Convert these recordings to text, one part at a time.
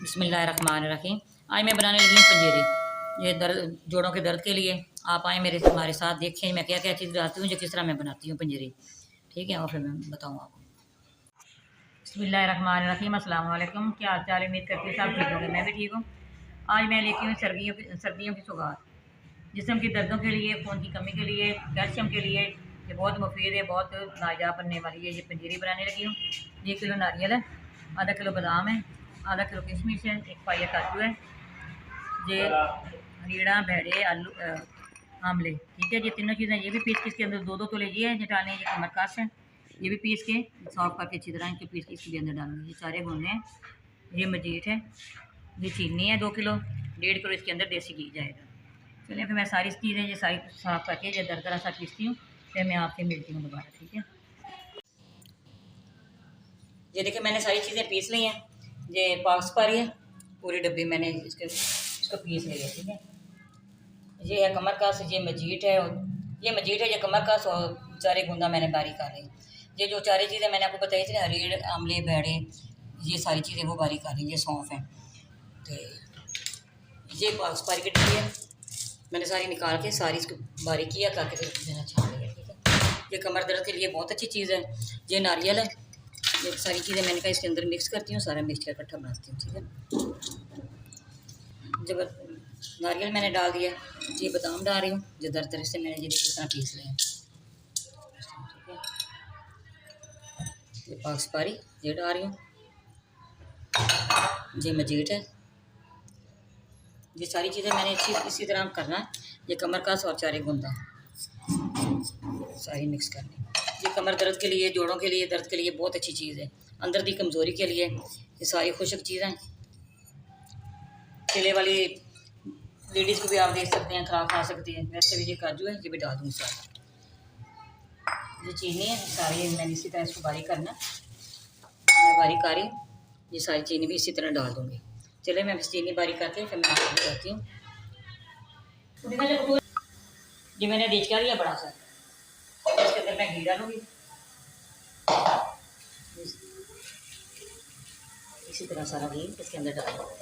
बिस्मिल्लाहिर्रहमानिर्रहीम। आज मैं बनाने लगी हूँ पंजीरी। ये दर्द, जोड़ों के दर्द के लिए। आप आए हमारे साथ देखें मैं क्या क्या चीज़ डालती हूँ, जो किस तरह मैं बनाती हूँ पंजीरी। ठीक है, और फिर मैं बताऊँ आपको। बिस्मिल्लाहिर्रहमानिर्रहीम। अस्सलाम वालेकुम। क्या हाल चाल है? उम्मीद करती हूँ सब ठीक होंगे, मैं भी ठीक हूँ। आज मैं लेती हूँ सर्दियों की सौगात। जिस्म की दर्दों के लिए, खून की कमी के लिए, कैल्शियम के लिए ये बहुत मुफीद है, बहुत नायाब बनने वाली है। ये पंजीरी बनाने लगी हूँ। 1 किलो नारियल है, आधा किलो बादाम है, आधा किलो किशमिश है, 1 पाइया काजू है, ये रीड़ा, भेड़े, आलू, आमले। ठीक है, ये तीनों चीज़ें ये भी पीस के इसके अंदर 2-2 तो लीजिए ये डालने। ये कमरकस है, ये भी पीस के साफ करके अच्छी तरह इनको पीस के इसके अंदर डालूंगी। ये सारे भुनने हैं। ये मजीठ है, ये चीनी है 2 किलो, 1.5 किलो इसके अंदर देसी घी जाएगा। चलिए फिर मैं सारी चीज़ें ये सारी साफ करके ये दरदरा सा पीसती हूँ, फिर मैं आपसे मिलती हूँ दोबारा। ठीक है, ये देखिए मैंने सारी चीज़ें पीस ली हैं। ये पास पर है पूरी डब्बी मैंने इसको पीस लिया। ठीक है, ये है कमर का, ये मजीठ है, ये मजीठ है, ये कमर का, और चारे गूंदा मैंने बारीक कर ली। ये जो चारे चीज़ें मैंने आपको बताई थी, रीढ़, आमले, भेड़े, ये सारी चीज़ें वो बारीक कर ली। ये सौंफ है, तो ये पास पर की डब्बी है, मैंने सारी निकाल के सारी इसको बारीक किया करके फिर मैंने छान लिया। ठीक है, ये कमर दर्द के लिए बहुत अच्छी चीज़ है। ये नारियल है, ये सारी चीज़ें मैंने कहा इसके अंदर मिक्स करती हूँ, सारा मिक्स कर इकट्ठा बनाती हूँ। ठीक है, जब नारियल मैंने डाल दिया, ये बादाम डाल रही हूँ, जो दरदरे से मैंने ये इस तरह पीस लिया। ठीक है, ये पाक सुपारी ये डाल रही हूँ, ये मजीठ है। ये सारी चीज़ें मैंने इसी तरह करना है। ये कमर का और चारे गुंदा सारी मिक्स करनी। ये कमर दर्द के लिए, जोड़ों के लिए, दर्द के लिए बहुत अच्छी चीज़ है। अंदर की कमज़ोरी के लिए ये सारी खुशक चीज़ें। केले वाली लेडीज़ को भी आप देख सकते हैं, खा सकती हैं। वैसे भी ये काजू है, ये भी डाल दूँगी सारा। ये चीनी है, सारी मैंने इसी तरह इसको बारीक करना। मैं बारीक कर रही हूँ, ये सारी चीनी भी इसी तरह डाल दूँगी। चलिए मैं बस चीनी बारीक करके फिर मैं आपको बताती हूँ। ये मैंने देख कर लिया बड़ा सा, इसके अंदर मैं घी डालूँगी इसी तरह सारा घी इसके अंदर डाल दूँगी।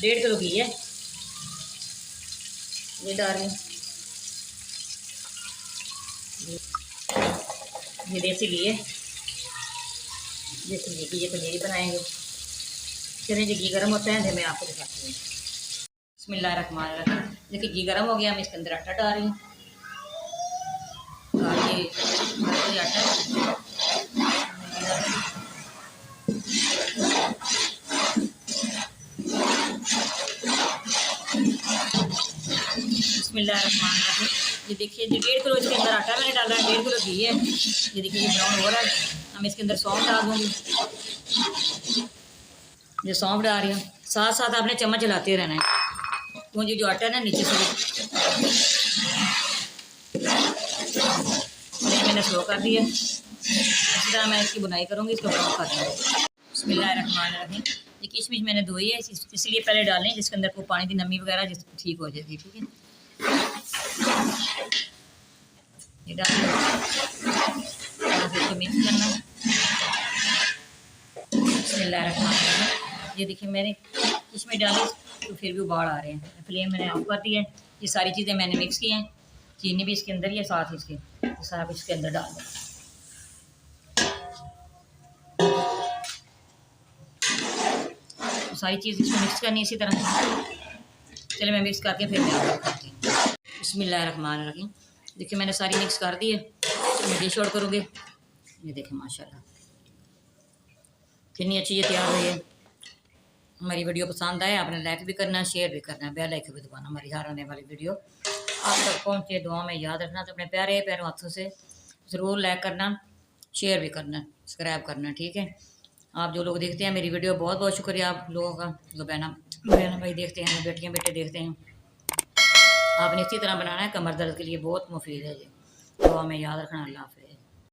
1.5 किलो घी है, ये डाल रही हूँ। ये देसी घी है, देसी घी की ये पनीर बनाएंगे। चलिए जी, घी गर्म होता है फिर मैं आपको दिखाती हूँ। बिस्मिल्लाहिर्रहमानिर्रहीम। देखिए घी गर्म हो गया, मैं इसके अंदर आटा डाल रही हूँ। ये आटा बिस्मिल्लाहिर्रहमानिर्रहीम। ये देखिए, ये 1.5 किलो इसके अंदर आटा मैंने डाला है, 1.5 किलो घी है। ये देखिए ये ब्राउन हो रहा है, हम इसके अंदर सौंफ डाल दूँगी। ये सौंफ डाल रही हूँ, साथ साथ आपने चम्मच हिलाते रहना है, क्योंकि जो आटा है ना नीचे से मैंने स्लो कर दिया। इस तरह मैं इसकी बुनाई करूँगी, इसको ब्राउन कर दूँगी। बिस्मिल्लाहिर्रहमानिर्रहीम। ये किशमिश मैंने धोई है, इसलिए पहले डालनी है जिसके अंदर कोई पानी की नमी वगैरह जिस ठीक हो जाएगी। ठीक है, ये डाल इसको मिक्स करना। बिस्मिल्लाहिर्रहमानिर्रहीम। ये देखिए मैंने किशमिश डाली तो फिर भी उबाल आ रहे हैं, फ्लेम मैंने ऑफ कर दिया है। ये सारी चीज़ें मैंने मिक्स की हैं, चीनी भी इसके अंदर ही है, साथ इसके सारा कुछ इसके अंदर डाल दें। सारी चीज़ इसको मिक्स करनी इसी तरह। चलिए मैं मिक्स करके फिर मैं आपको करती हूँ। बिस्मिल्लाहिर्रहमानिर्रहीम। देखिए मैंने सारी मिक्स कर दी है, मैं डिश आउट करूँगी। ये देखें माशाल्लाह कितनी अच्छी ये तैयार हुई है। हमारी वीडियो पसंद आए आपने लाइक भी करना है, शेयर भी करना है, बेल आइकन भी दबाना। हमारी हर आने वाली वीडियो आप तक पहुँचे। दुआ में याद रखना, तो अपने प्यारे प्यारे हाथों से ज़रूर लाइक करना, शेयर भी करना, सब्सक्राइब करना। ठीक है, आप जो लोग देखते हैं मेरी वीडियो, बहुत बहुत शुक्रिया आप लोगों का। जो बहना भाई देखते हैं, बेटियाँ बेटे देखते हैं, आपने इसी तरह बनाना है। कमर दर्द के लिए बहुत मुफीद है ये। दुआ में याद रखना। अल्लाह हाफ़िज़।